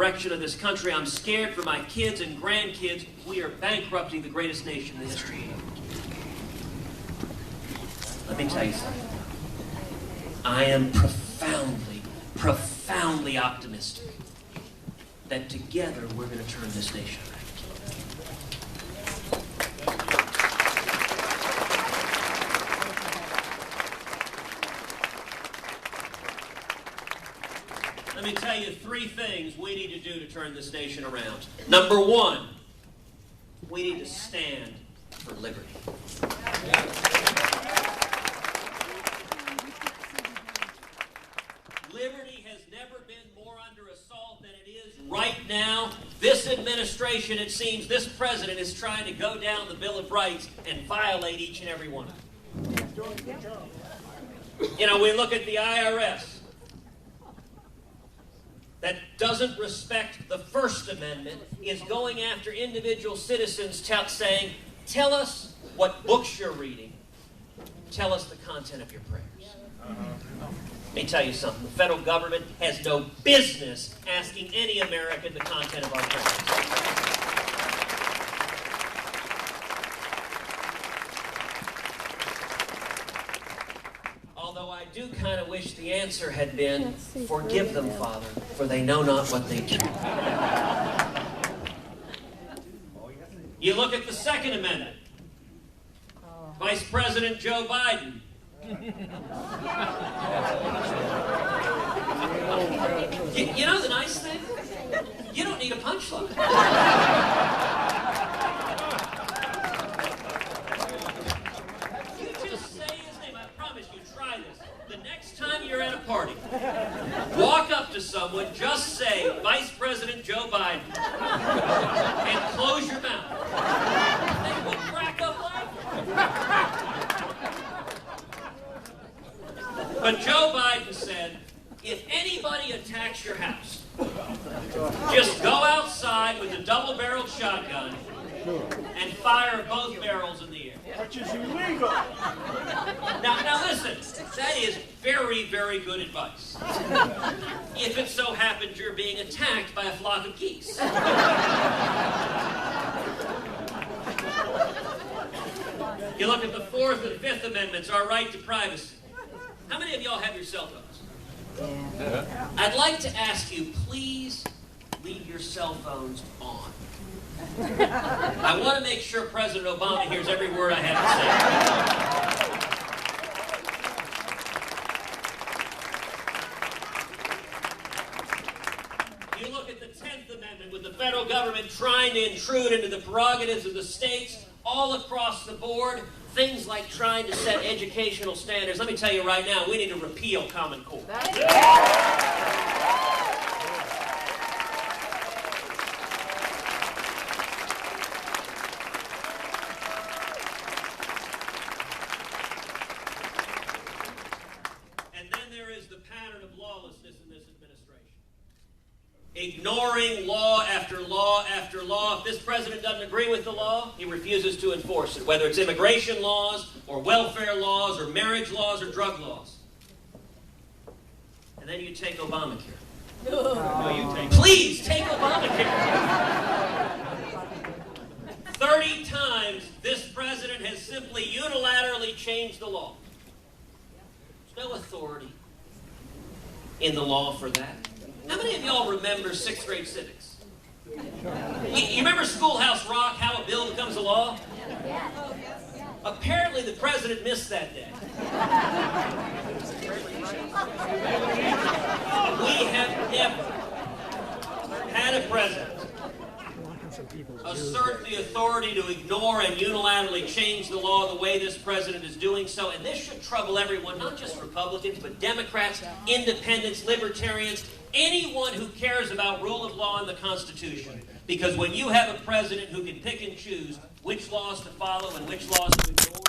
direction of this country. I'm scared for my kids and grandkids. We are bankrupting the greatest nation in the history. Let me tell you something. I am profoundly optimistic that together we're going to turn this nation around. Let me tell you 3 things we need to do to turn this nation around. Number 1, we need to stand for liberty. Liberty has never been more under assault than it is right now. This administration, it seems, this president is trying to go down the Bill of Rights and violate each and every one of them. You know, we look at the IRS that doesn't respect the First Amendment, is going after individual citizens saying, tell us what books you're reading. Tell us the content of your prayers. Let me tell you something. The federal government has no business asking any American the content of our prayers. Although I do kind of wish the answer had been, forgive them, Father, for they know not what they do. You look at the Second Amendment. Vice President Joe Biden. You know the nice thing? You don't need a punchline. You just say his name. I promise you, try this. The next time you're at a party, walk up to someone, just say, Vice President Joe Biden, and close your mouth. They will crack up laughing. But Joe Biden said, if anybody attacks your house, just go outside with a double-barreled shotgun and fire both barrels in the air. Which is illegal. Now listen, that is very, very good advice. If it so happens you're being attacked by a flock of geese. You look at the Fourth and Fifth Amendments, our right to privacy. How many of y'all have your cell phones? Yeah. I'd like to ask you, please leave your cell phones on. I want to make sure President Obama hears every word I have to say. You look at the 10th Amendment with the federal government trying to intrude into the prerogatives of the states all across the board. Things like trying to set educational standards. Let me tell you right now, we need to repeal Common Core. And then there is the pattern of lawlessness in this administration. Ignoring law after law after law. If this president doesn't agree with the law, he refuses to enforce it, whether it's immigration laws or welfare laws or marriage laws or drug laws. And then you take Obamacare. Please take Obamacare. 30 times this president has simply unilaterally changed the law. There's no authority in the law for that. How many of y'all remember 6th grade civics? You remember Schoolhouse Rock, how a bill becomes a law? Apparently the president missed that day. We have never had a president assert the authority to ignore and unilaterally change the law the way this president is doing so. And this should trouble everyone, not just Republicans, but Democrats, independents, libertarians, anyone who cares about rule of law and the Constitution. Because when you have a president who can pick and choose which laws to follow and which laws to ignore,